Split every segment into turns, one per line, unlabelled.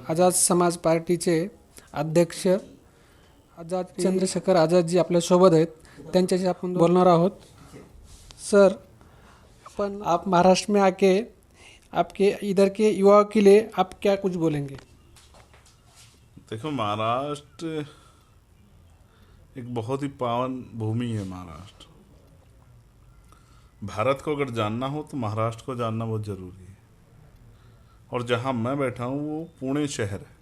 आझाद समाज पार्टीचे अध्यक्ष आझाद चंद्रशेखर आझादजी आपल्यासोबत आहेत, त्यांच्याशी आपण बोलणार आहोत. सर, अपन आप महाराष्ट्र में आके आपके इधर के युवाओं के लिए आप क्या कुछ बोलेंगे?
देखो, महाराष्ट्र एक बहुत ही पावन भूमि है. महाराष्ट्र, भारत को अगर जानना हो तो महाराष्ट्र को जानना बहुत ज़रूरी है. और जहाँ मैं बैठा हूँ वो पुणे शहर है.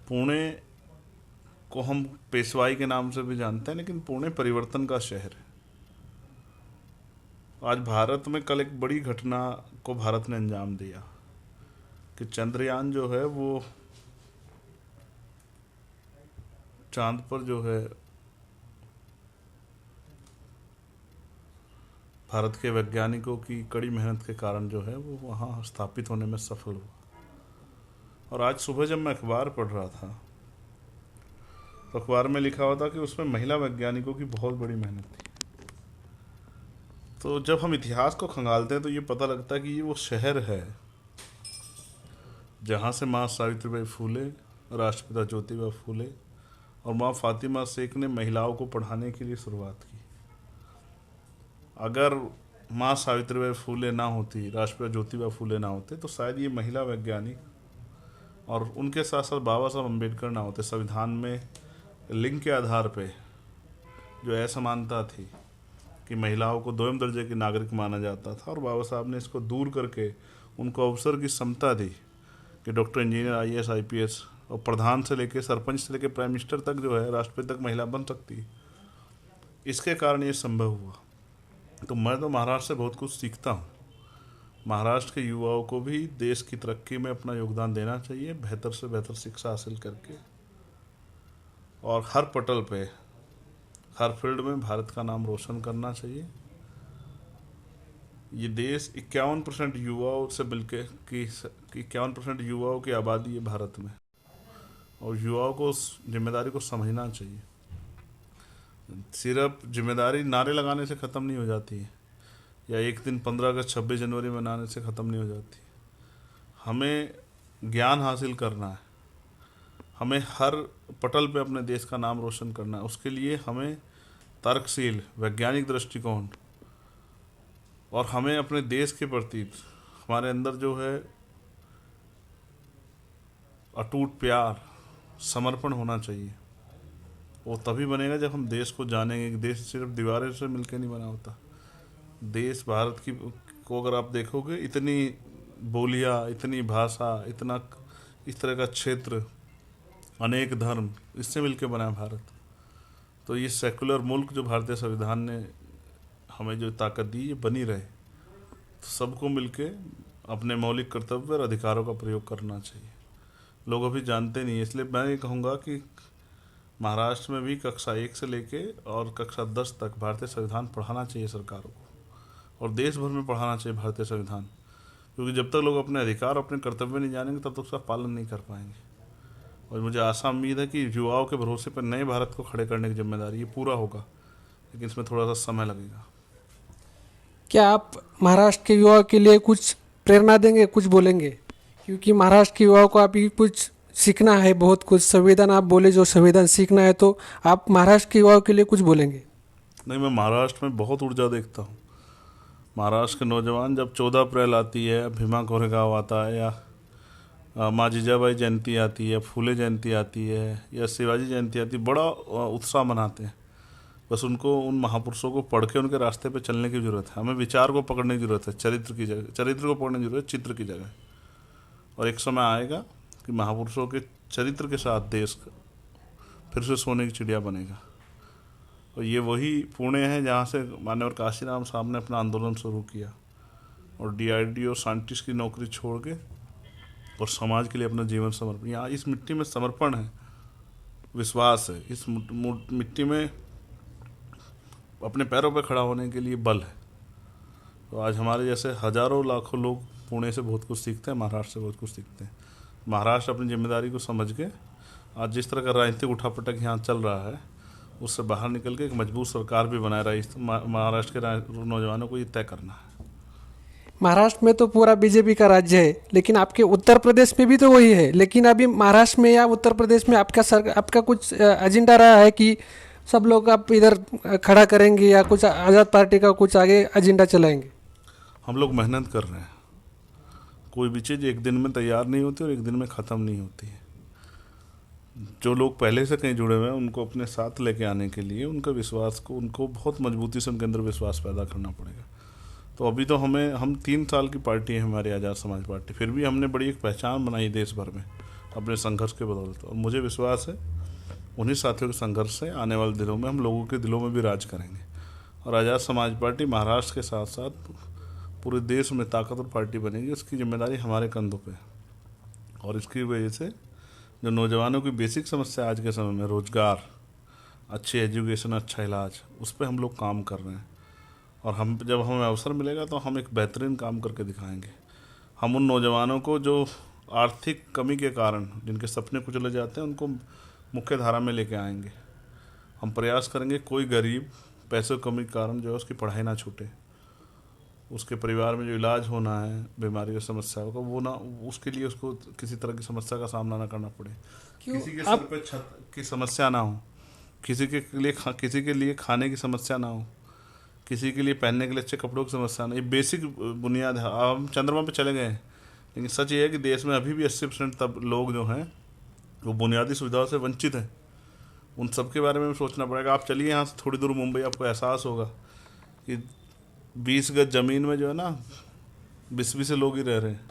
पुणे को हम पेशवाई के नाम से भी जानते हैं, लेकिन पुणे परिवर्तन का शहर है. आज भारत में कल एक बड़ी घटना को भारत ने अंजाम दिया कि चंद्रयान जो है वो चांद पर जो है भारत के वैज्ञानिकों की कड़ी मेहनत के कारण जो है वो वहाँ स्थापित होने में सफल हुआ. और आज सुबह जब मैं अखबार पढ़ रहा था तो अखबार में लिखा हुआ था कि उसमें महिला वैज्ञानिकों की बहुत बड़ी मेहनत थी. तो जब हम इतिहास को खंगालते हैं तो ये पता लगता है कि ये वो शहर है जहाँ से माँ सावित्रीबाई फूले, राष्ट्रपिता ज्योतिबा फूले और माँ फातिमा शेख ने महिलाओं को पढ़ाने के लिए शुरुआत की. अगर माँ सावित्रीबाई फूले ना होती, राष्ट्रपिता ज्योतिबा फूले ना होते, तो शायद ये महिला वैज्ञानिक और उनके साथ साथ बाबा साहब अम्बेडकर ना होते. संविधान में लिंग के आधार पे जो असमानता थी कि महिलाओं को दोयम दर्जे की नागरिक माना जाता था, और बाबा साहब ने इसको दूर करके उनको अवसर की समता दी कि डॉक्टर, इंजीनियर, आईएएस, आईपीएस और प्रधान से लेके सरपंच से लेके प्राइम मिनिस्टर तक जो है, राष्ट्रपति तक महिला बन सकती है. इसके कारण ये संभव हुआ. तो मैं तो महाराष्ट्र से बहुत कुछ सीखता हूँ. महाराष्ट्र के युवाओं को भी देश की तरक्की में अपना योगदान देना चाहिए, बेहतर से बेहतर शिक्षा हासिल करके, और हर पटल पे, हर फील्ड में भारत का नाम रोशन करना चाहिए. ये देश 51% युवाओं से मिलके कि 51% युवाओं की आबादी है भारत में, और युवाओं को उस जिम्मेदारी को समझना चाहिए. सिर्फ जिम्मेदारी नारे लगाने से ख़त्म नहीं हो जाती है, या एक दिन 15 अगस्त 26 जनवरी मनाने से ख़त्म नहीं हो जाती. हमें ज्ञान हासिल करना है, हमें हर पटल पे अपने देश का नाम रोशन करना है. उसके लिए हमें तर्कशील, वैज्ञानिक दृष्टिकोण, और हमें अपने देश के प्रति हमारे अंदर जो है अटूट प्यार, समर्पण होना चाहिए. वो तभी बनेगा जब हम देश को जानेंगे. देश सिर्फ दीवारों से मिलकर नहीं बना होता. देश, भारत की को अगर आप देखोगे, इतनी बोलियाँ, इतनी भाषा, इतना इस तरह का क्षेत्र, अनेक धर्म, इससे मिलकर बना है भारत. तो ये सेकुलर मुल्क जो भारतीय संविधान ने हमें जो ताकत दी, ये बनी रहे. तो सबको मिलके अपने मौलिक कर्तव्य और अधिकारों का प्रयोग करना चाहिए. लोग अभी जानते नहीं है, इसलिए मैं ये कहूँगा कि महाराष्ट्र में भी कक्षा 1 से लेके और कक्षा 10 तक भारतीय संविधान पढ़ाना चाहिए सरकारों को, और देश भर में पढ़ाना चाहिए भारतीय संविधान. क्योंकि जब तक लोग अपने अधिकार, अपने कर्तव्य नहीं जानेंगे, तब तक उसका पालन नहीं कर पाएंगे. और मुझे आशा उम्मीद है कि युवाओं के भरोसे पर नए भारत को खड़े करने की जिम्मेदारी ये पूरा होगा, लेकिन इसमें थोड़ा सा समय लगेगा.
क्या आप महाराष्ट्र के युवाओं के लिए कुछ प्रेरणा देंगे, कुछ बोलेंगे? क्योंकि महाराष्ट्र के युवाओं को अभी कुछ सीखना है, बहुत कुछ. संविधान आप बोले, जो संविधान सीखना है, तो आप महाराष्ट्र के युवाओं के लिए कुछ बोलेंगे?
नहीं, मैं महाराष्ट्र में बहुत ऊर्जा देखता हूँ. महाराष्ट्र के नौजवान, जब 14 अप्रैल आती है, भीमा कोरेगांव आता है, या माँ जीजाबाई जयंती आती है, फूले जयंती आती है, या शिवाजी जयंती आती है, बड़ा उत्साह मनाते हैं. बस उनको, उन महापुरुषों को पढ़ के उनके रास्ते पे चलने की ज़रूरत है. हमें विचार को पकड़ने की ज़रूरत है, चरित्र की जगह. चरित्र को पकड़ने की ज़रूरत है चित्र की जगह. और एक समय आएगा कि महापुरुषों के चरित्र के साथ देश फिर से सोने की चिड़िया बनेगा. और ये वही पुणे है जहाँ से मान्यवर काशीराम साहब ने अपना आंदोलन शुरू किया, और DRDO साइंटिस्ट की नौकरी छोड़ के और समाज के लिए अपना जीवन समर्पण. यहाँ इस मिट्टी में समर्पण है, विश्वास है. इस मिट्टी में अपने पैरों पर खड़ा होने के लिए बल है. तो आज हमारे जैसे हजारों लाखों लोग पुणे से बहुत कुछ सीखते हैं, महाराष्ट्र से बहुत कुछ सीखते हैं. महाराष्ट्र अपनी जिम्मेदारी को समझ के आज जिस तरह का राजनीतिक उठापटक यहाँ चल रहा है, उससे बाहर निकल के एक मजबूत सरकार भी बनाए रही. महाराष्ट्र के नौजवानों को ये तय करना है.
महाराष्ट्र में तो पूरा बीजेपी का राज्य है, लेकिन आपके उत्तर प्रदेश में भी तो वही है। लेकिन अभी महाराष्ट्र में या उत्तर प्रदेश में आपका कुछ एजेंडा रहा है कि सब लोग आप इधर खड़ा करेंगे या कुछ आज़ाद पार्टी का कुछ आगे एजेंडा चलाएंगे?
हम लोग मेहनत कर रहे हैं। कोई भी चीज़ एक दिन में तैयार नहीं होती और एक दिन में ख़त्म नहीं होती है। जो लोग पहले से कहीं जुड़े हुए हैं उनको अपने साथ लेके आने के लिए उनको बहुत मजबूती से उनके अंदर विश्वास पैदा करना पड़ेगा। तो अभी तो हम 3 साल की पार्टी है हमारी आज़ाद समाज पार्टी, फिर भी हमने बड़ी एक पहचान बनाई देश भर में अपने संघर्ष के बदौलत। और मुझे विश्वास है उन्हीं साथियों के संघर्ष से आने वाले दिनों में हम लोगों के दिलों में भी राज करेंगे। और आज़ाद समाज पार्टी महाराष्ट्र के साथ साथ पूरे देश में ताकतवर पार्टी बनेगी। उसकी जिम्मेदारी हमारे कंधों पे है। और इसकी वजह से जो नौजवानों की बेसिक समस्या आज के समय में रोज़गार, अच्छी एजुकेशन, अच्छा इलाज, उस पर हम लोग काम कर रहे हैं। और जब हमें अवसर मिलेगा तो हम एक बेहतरीन काम करके दिखाएंगे। हम उन नौजवानों को जो आर्थिक कमी के कारण जिनके सपने कुचले जाते हैं उनको मुख्य धारा में लेके आएंगे। हम प्रयास करेंगे कोई गरीब पैसों की कमी के कारण जो है उसकी पढ़ाई ना छूटे, उसके परिवार में जो इलाज होना है बीमारी की समस्या होगा वो ना, उसके लिए उसको किसी तरह की समस्या का सामना ना करना पड़े। किसी के सर पे छत की समस्या ना हो, किसी के लिए खाने की समस्या ना हो, किसी के लिए पहनने के लिए अच्छे कपड़ों की समस्या ना। ये बेसिक बुनियाद है। हम चंद्रमा पे चले गए हैं, लेकिन सच ये है कि देश में अभी भी 80% तब लोग जो हैं वो बुनियादी सुविधाओं से वंचित हैं। उन सब के बारे में सोचना पड़ेगा। आप चलिए यहाँ से थोड़ी दूर मुंबई, आपको एहसास होगा कि 20 गज ज़मीन में जो है ना 20 लोग ही रह रहे हैं।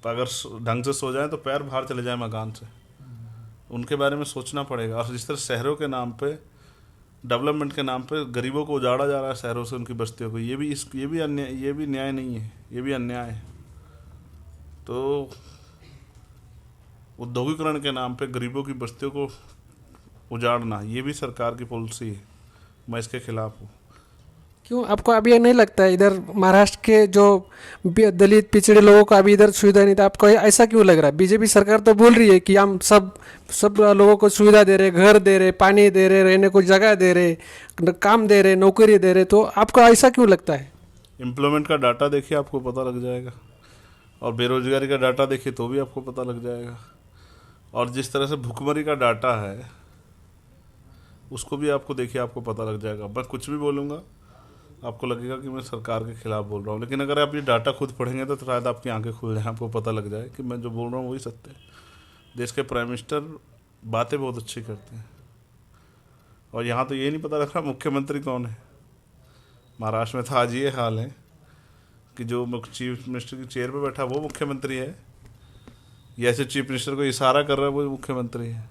तो अगर ढंग से सो जाएं तो पैर बाहर चले जाएं मकान से। उनके बारे में सोचना पड़ेगा। और जिस तरह शहरों के नाम पे, डेवलपमेंट के नाम पे गरीबों को उजाड़ा जा रहा है शहरों से उनकी बस्तियों को, ये भी न्याय नहीं है, ये भी अन्याय है। तो औद्योगिकरण के नाम पे गरीबों की बस्तियों को उजाड़ना, ये भी सरकार की पॉलिसी है। मैं इसके खिलाफ हूँ।
क्यों आपको अभी ये नहीं लगता है इधर महाराष्ट्र के जो दलित पिछड़े लोगों को अभी इधर सुविधा नहीं था? आपको ऐसा क्यों लग रहा है? बीजेपी सरकार तो बोल रही है कि हम सब लोगों को सुविधा दे रहे, घर दे रहे, पानी दे रहे, रहने को जगह दे रहे, काम दे रहे, नौकरी दे रहे। तो आपको ऐसा क्यों लगता है?
एम्प्लॉयमेंट का डाटा देखिए, आपको पता लग जाएगा। और बेरोजगारी का डाटा देखिए तो भी आपको पता लग जाएगा। और जिस तरह से भुखमरी का डाटा है उसको भी आपको देखिए, आपको पता लग जाएगा। मैं कुछ भी बोलूँगा आपको लगेगा कि मैं सरकार के खिलाफ बोल रहा हूँ, लेकिन अगर आप ये डाटा खुद पढ़ेंगे तो शायद आपकी आंखें खुल जाएं, आपको पता लग जाए कि मैं जो बोल रहा हूँ वही सत्य है। देश के प्राइम मिनिस्टर बातें बहुत अच्छी करते हैं और यहाँ तो ये नहीं पता लग रहा मुख्यमंत्री कौन है। महाराष्ट्र में तो आज ये हाल है कि जो चीफ मिनिस्टर की चेयर पे बैठा वो मुख्यमंत्री है, या ऐसे चीफ मिनिस्टर को इशारा कर रहा है वो मुख्यमंत्री है।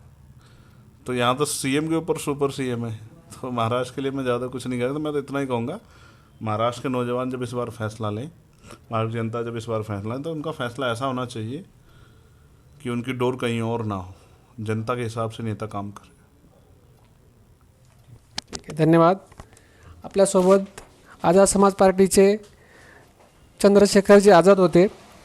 तो यहाँ तो सीएम के ऊपर सुपर सीएम है। तो महाराष्ट्र के लिए मैं ज़्यादा कुछ नहीं कह रहा। तो मैं तो इतना ही कहूँगा, महाराष्ट्र के नौजवान जब इस बार फैसला लें, महाराष्ट्र की जनता जब इस बार फैसला लें, तो उनका फैसला ऐसा होना चाहिए कि उनकी डोर कहीं और ना हो, जनता के हिसाब से नेता काम करे।
ठीक आहे, धन्यवाद. आपल्यासोबत आझाद समाज पार्टीचे चंद्रशेखरजी आझाद होते.